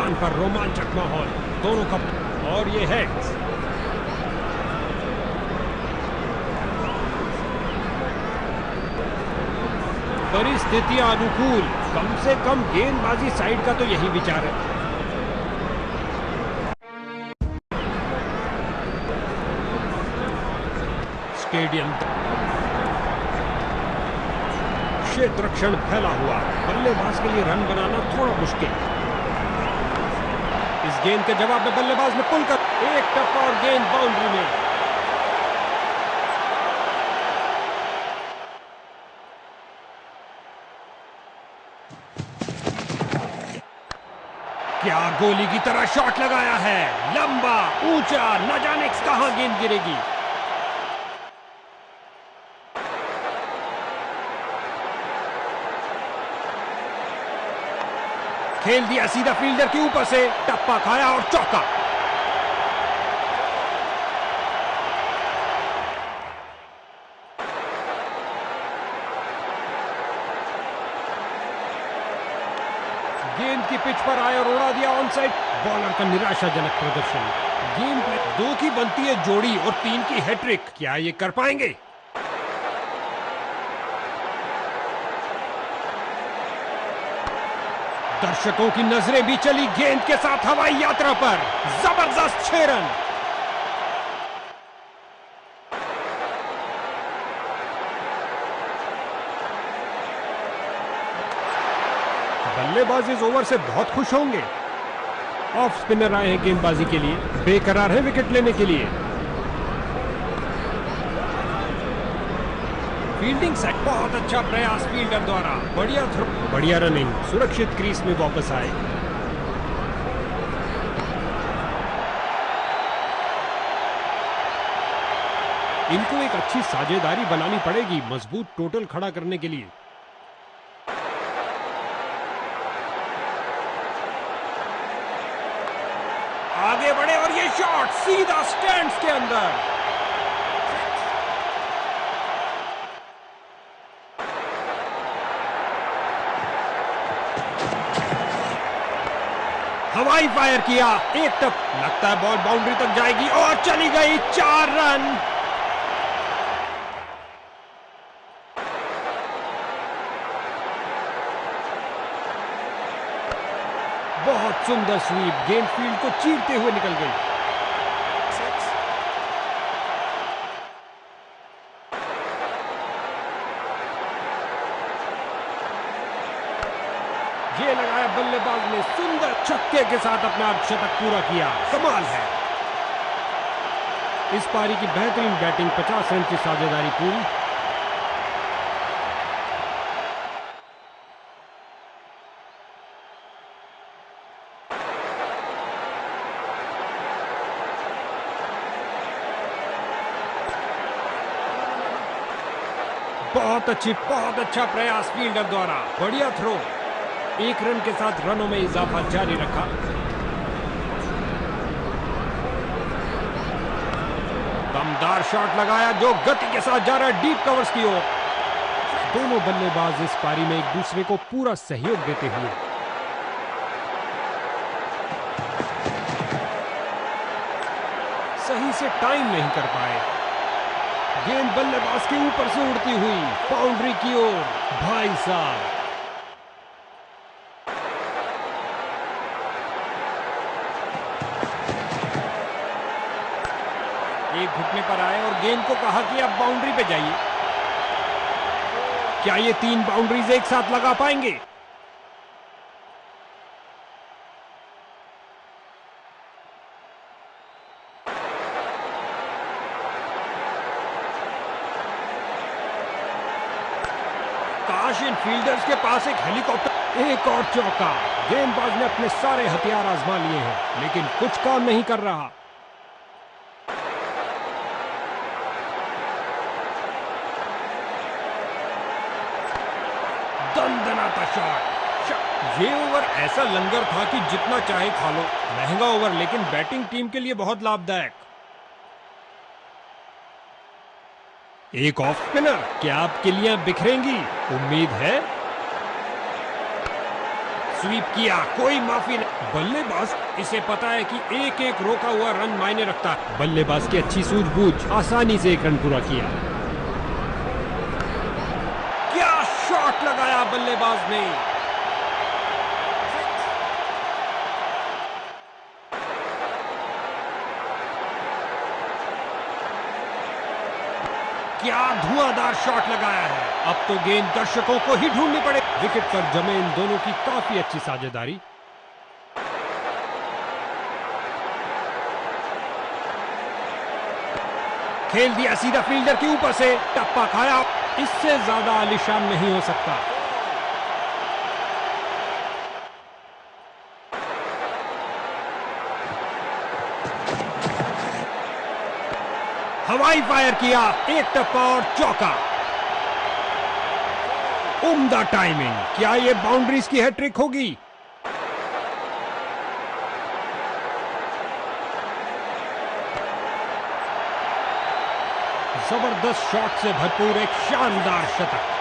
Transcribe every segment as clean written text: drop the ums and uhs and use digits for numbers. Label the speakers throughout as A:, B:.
A: मैदान पर रोमांचक माहौल, दोनों का, और ये है परिस्थितियां अनुकूल, कम से कम गेंदबाजी साइड का तो यही विचार है। स्टेडियम क्षेत्र रक्षण फैला हुआ, बल्लेबाज के लिए रन बनाना थोड़ा मुश्किल। इस गेंद के जवाब में बल्लेबाज ने पुल कर एक टप और गेंद बाउंड्री में। क्या गोली की तरह शॉट लगाया है, लंबा ऊंचा, न जाने कहां गेंद गिरेगी। खेल दिया सीधा फील्डर के ऊपर से, टप्पा खाया और चौका। गेंद की पिच पर आया और उड़ा दिया ऑन साइड। बॉलर का निराशाजनक प्रदर्शन। गेम पे 2 की बनती है जोड़ी और 3 की हैट्रिक, क्या ये कर पाएंगे? दर्शकों की नजरें भी चली गेंद के साथ हवाई यात्रा पर, जबरदस्त 6 रन। बल्लेबाज इस ओवर से बहुत खुश होंगे। ऑफ स्पिनर आए हैं गेंदबाजी के लिए, बेकरार है विकेट लेने के लिए। फील्डिंग सेट, बहुत अच्छा प्रयास फील्डर द्वारा, बढ़िया थ्रो, बढ़िया रनिंग, सुरक्षित क्रीज में वापस आए। इनको एक अच्छी साझेदारी बनानी पड़ेगी मजबूत टोटल खड़ा करने के लिए। आगे बढ़े और ये शॉट सीधा स्टैंड्स के अंदर। हवाई फायर किया, एक टप, लगता है बॉल बाउंड्री तक जाएगी और चली गई। 4 रन। बहुत सुंदर स्वीप, गेंद फील्ड को चीरते हुए निकल गई। ये लगाया बल्लेबाज ने, सुंदर छक्के के साथ अपना शतक पूरा किया, कमाल है। इस पारी की बेहतरीन बैटिंग, 50 रन की साझेदारी पूरी। बहुत अच्छा प्रयास फील्डर द्वारा, बढ़िया थ्रो। 1 रन के साथ रनों में इजाफा जारी रखा। दमदार शॉट लगाया जो गति के साथ जा रहा है डीप कवर्स की ओर। दोनों बल्लेबाज इस पारी में एक दूसरे को पूरा सहयोग देते हुए। सही से टाइम नहीं कर पाए। गेंद बल्लेबाज के ऊपर से उड़ती हुई बाउंड्री की ओर। भाई साहब, एक घुटने पर आए और गेंद को कहा कि अब बाउंड्री पे जाइए। क्या ये 3 बाउंड्रीज एक साथ लगा पाएंगे? काश इन फील्डर्स के पास एक हेलीकॉप्टर। एक और चौका। गेंदबाज ने अपने सारे हथियार आजमा लिए हैं, लेकिन कुछ काम नहीं कर रहा। दंदनाता शॉट। ये ओवर ऐसा लंगर था कि जितना चाहे खा लो। महंगा ओवर, लेकिन बैटिंग टीम के लिए बहुत लाभदायक। एक ऑफ स्पिनर, क्या आप किलियां बिखरेंगी? उम्मीद है। स्वीप किया, कोई माफी नहीं। बल्लेबाज इसे पता है कि एक एक रोका हुआ रन मायने रखता है। बल्लेबाज की अच्छी सूझबूझ, आसानी से एक रन पूरा किया। क्या शॉट लगाया बल्लेबाज ने। क्या धुआंधार शॉट लगाया है। अब तो गेंद दर्शकों को ही ढूंढनी पड़े। विकेट पर जमे इन दोनों की काफी अच्छी साझेदारी। खेल दिया सीधा फील्डर के ऊपर से, टप्पा खाया। इससे ज्यादा आलीशान नहीं हो सकता। हवाई फायर किया, एक टप्पा और चौका। उम्दा टाइमिंग। क्या ये बाउंड्रीज की हैट्रिक होगी। जबरदस्त शॉट से भरपूर एक शानदार शतक।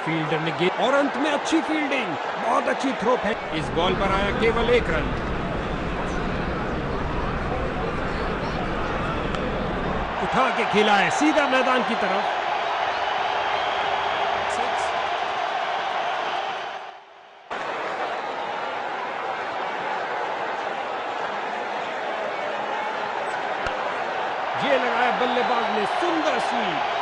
A: फील्डर ने गेंद और अंत में अच्छी फील्डिंग, बहुत अच्छी थ्रो है। इस बॉल पर आया केवल एक रन। उठा के खेला है सीधा मैदान की तरफ। ये लगाया बल्लेबाज ने, सुंदर स्वीप।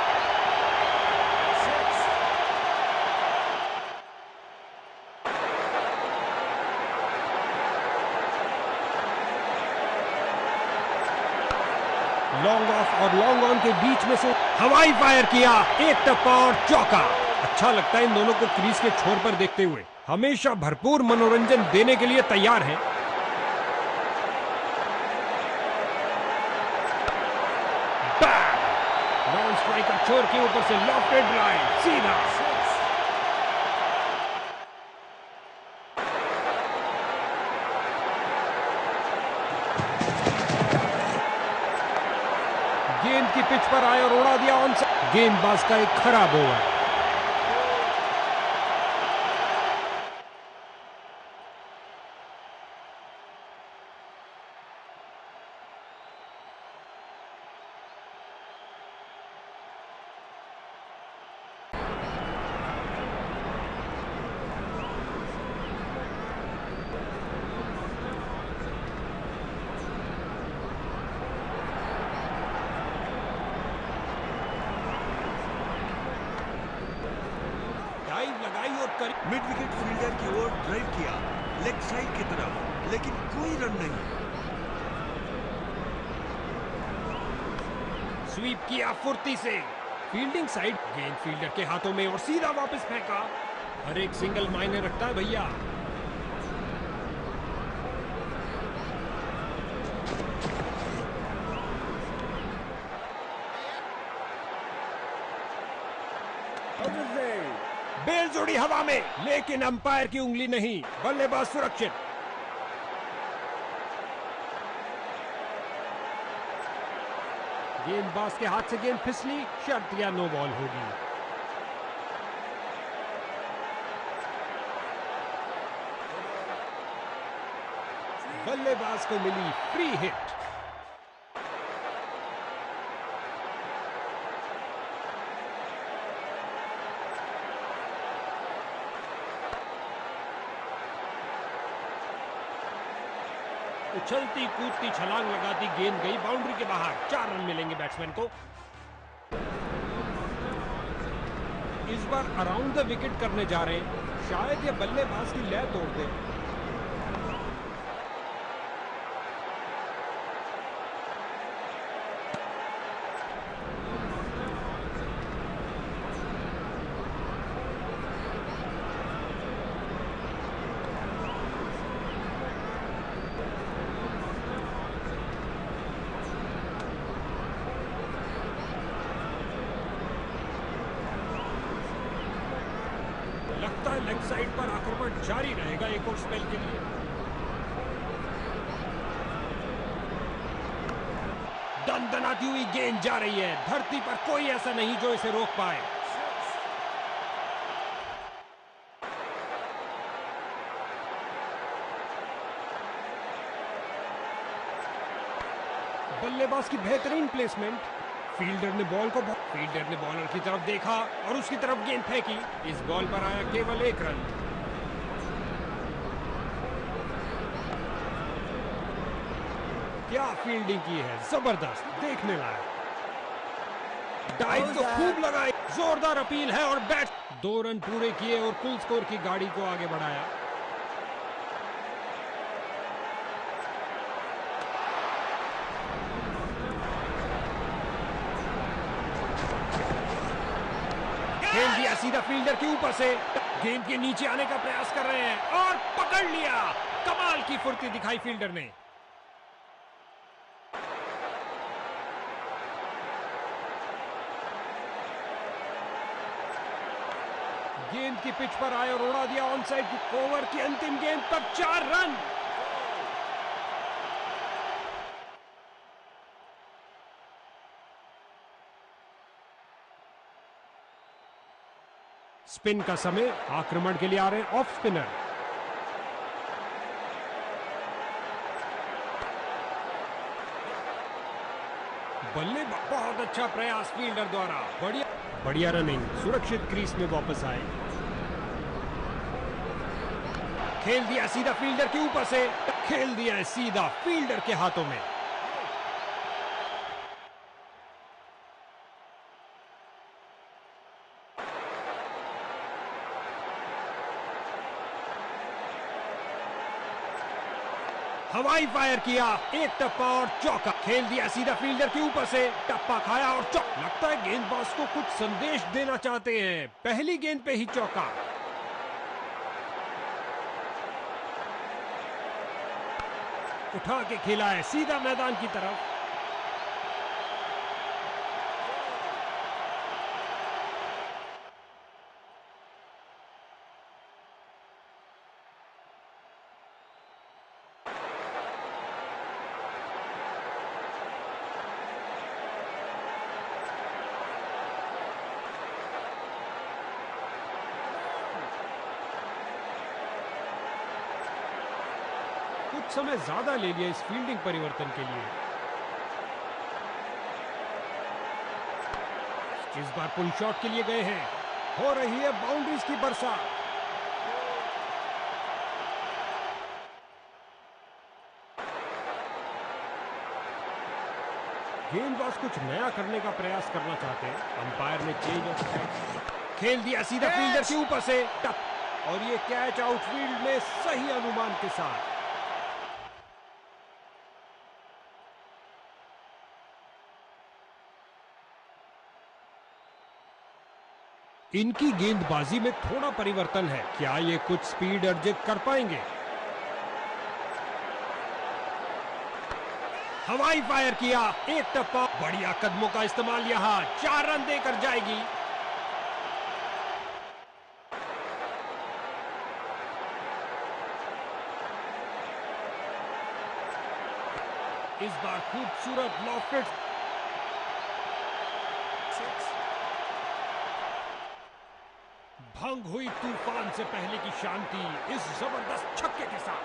A: लॉन्ग ऑफ और लॉन्ग ऑन के बीच में से हवाई फायर किया, एक टप्पा और चौका। अच्छा लगता है इन दोनों को क्रीज के छोर पर देखते हुए। हमेशा भरपूर मनोरंजन देने के लिए तैयार हैं। नॉन स्ट्राइकर छोर के ऊपर से लॉफ्टेड ड्राइव सीधा। गेंद की पिच पर आए और उड़ा दिया ऑन साइड। गेंदबाज का एक खराब ओवर।
B: मिड विकेट फील्डर की ओर ड्राइव किया, लेग साइड की तरफ, लेकिन कोई रन नहीं।
A: स्वीप किया फुर्ती से, फील्डिंग साइड। गेंद फील्डर के हाथों में और सीधा वापस फेंका। हर एक सिंगल मायने रखता है भैया। बेल जोड़ी हवा में, लेकिन अंपायर की उंगली नहीं। बल्लेबाज सुरक्षित। गेंदबाज के हाथ से गेंद फिसली, शर्त या नो बॉल होगी। बल्लेबाज को मिली फ्री हिट। उछलती कूदती छलांग लगाती गेंद गई बाउंड्री के बाहर। 4 रन मिलेंगे बैट्समैन को। इस बार अराउंड द विकेट करने जा रहे हैं। शायद ये बल्लेबाज की लय तोड़ दे। लगता है लेग साइड पर आक्रमण जारी रहेगा एक और स्पेल के लिए। दनदनाती हुई गेंद जा रही है, धरती पर कोई ऐसा नहीं जो इसे रोक पाए। बल्लेबाज की बेहतरीन प्लेसमेंट। फील्डर ने बॉलर की तरफ देखा और उसकी तरफ गेंद फेंकी। इस बॉल पर आया केवल 1 रन। क्या फील्डिंग की है, जबरदस्त, देखने लायक। डाइव तो खूब लगाई, जोरदार अपील है और बैट। 2 रन पूरे किए और फुल स्कोर की गाड़ी को आगे बढ़ाया। खेल दिया सीधा फील्डर के ऊपर से। गेंद के नीचे आने का प्रयास कर रहे हैं और पकड़ लिया। कमाल की फुर्ती दिखाई फील्डर ने। गेंद की पिच पर आए और उड़ा दिया ऑन साइड। ओवर की अंतिम गेंद पर 4 रन। स्पिन का समय, आक्रमण के लिए आ रहे हैं ऑफ स्पिनर। बल्लेबाज, बहुत अच्छा प्रयास फील्डर द्वारा। बढ़िया रनिंग, सुरक्षित क्रीज में वापस आए। खेल दिया सीधा फील्डर के ऊपर से। खेल दिया है सीधा फील्डर के हाथों में। हवाई फायर किया, एक टप्पा और चौका। खेल दिया सीधा फील्डर के ऊपर से। टप्पा खाया और चौका। लगता है गेंदबाज को कुछ संदेश देना चाहते हैं। पहली गेंद पे ही चौका। उठा के खेला है सीधा मैदान की तरफ। कुछ समय ज्यादा ले लिया इस फील्डिंग परिवर्तन के लिए। इस बार पुल शॉट के लिए गए हैं। हो रही है बाउंड्रीज की बरसात। गेंदबाज कुछ नया करने का प्रयास करना चाहते हैं। अंपायर ने चेंज ऑफ साइड। खेल दिया सीधा फील्डर के ऊपर से। टप और ये कैच आउटफील्ड में सही अनुमान के साथ। इनकी गेंदबाजी में थोड़ा परिवर्तन है। क्या ये कुछ स्पीड अर्जित कर पाएंगे? हवाई फायर किया, एक टप्पा। बढ़िया कदमों का इस्तेमाल यहां। 4 रन देकर जाएगी। इस बार खूबसूरत लॉफ्टेड। भंग हुई तूफान से पहले की शांति इस जबरदस्त छक्के के साथ।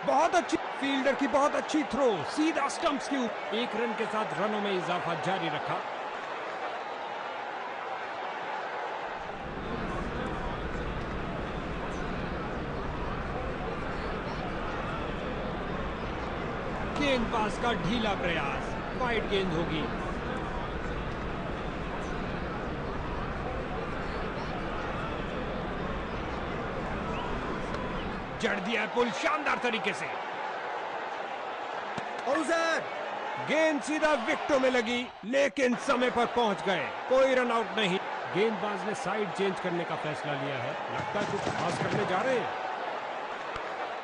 A: बहुत अच्छी फील्डर की बहुत अच्छी थ्रो, सीधा स्टंप्स के ऊपर। 1 रन के साथ रनों में इजाफा जारी रखा। गेंदबाज का ढीला प्रयास, वाइड गेंद होगी। जड़ दिया पुल शानदार तरीके से। गेंद सीधा विकेटों में लगी, लेकिन समय पर पहुंच गए। कोई रन आउट नहीं। गेंदबाज ने साइड चेंज करने का फैसला लिया है। लगता है कुछ खास करने जा रहे हैं।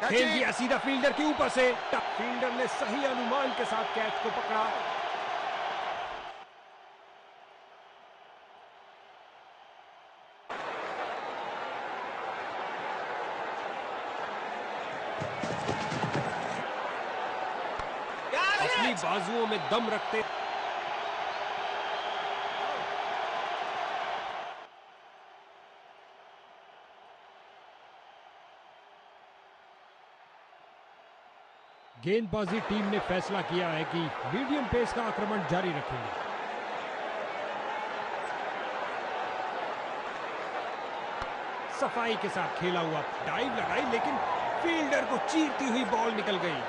A: खेल दिया सीधा फील्डर के ऊपर से। फील्डर ने सही अनुमान के साथ कैच को पकड़ा। बाजुओं में दम रखते गेंदबाजी टीम ने फैसला किया है कि मीडियम पेस का आक्रमण जारी रखेंगे। सफाई के साथ खेला हुआ डाइव लगाई, लेकिन फील्डर को चीरती हुई बॉल निकल गई।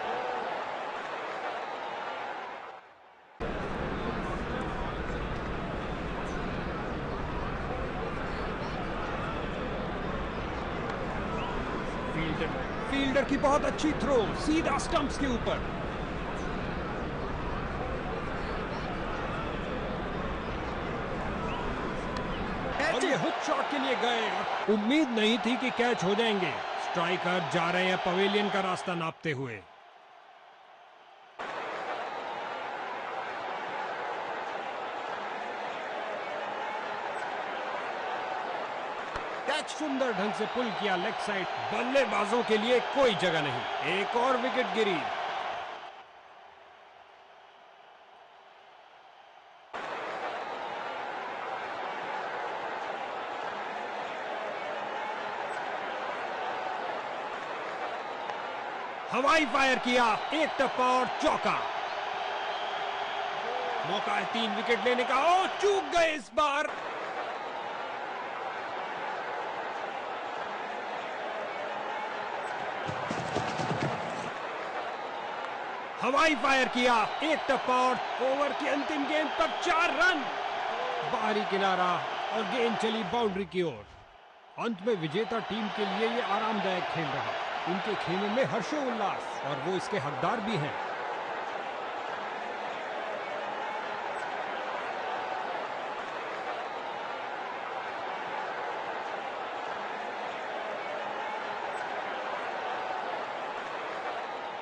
A: फील्डर की बहुत अच्छी थ्रो, सीधा स्टंप्स के ऊपर। और ये हुक शॉट के लिए गए। उम्मीद नहीं थी कि कैच हो जाएंगे। स्ट्राइकर जा रहे हैं पवेलियन का रास्ता नापते हुए। कैच सुंदर ढंग से पुल किया लेग साइड। बल्लेबाजों के लिए कोई जगह नहीं। एक और विकेट गिरी। हवाई फायर किया, एक टप्पा और चौका। मौका है 3 विकेट लेने का। ओ, चूक गए इस बार। हवाई फायर किया, एक टप्पा और ओवर की अंतिम गेंद पर 4 रन। बाहरी किनारा और गेंद चली बाउंड्री की ओर। अंत में विजेता टीम के लिए ये आरामदायक खेल रहा। उनके खेलों में हर्षोल्लास, और वो इसके हकदार भी हैं।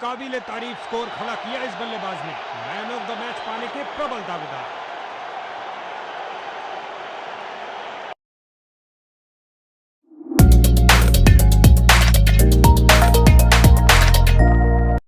A: काबिले तारीफ स्कोर खड़ा किया इस बल्लेबाज ने। मैन ऑफ द मैच पाने के प्रबल दावेदार।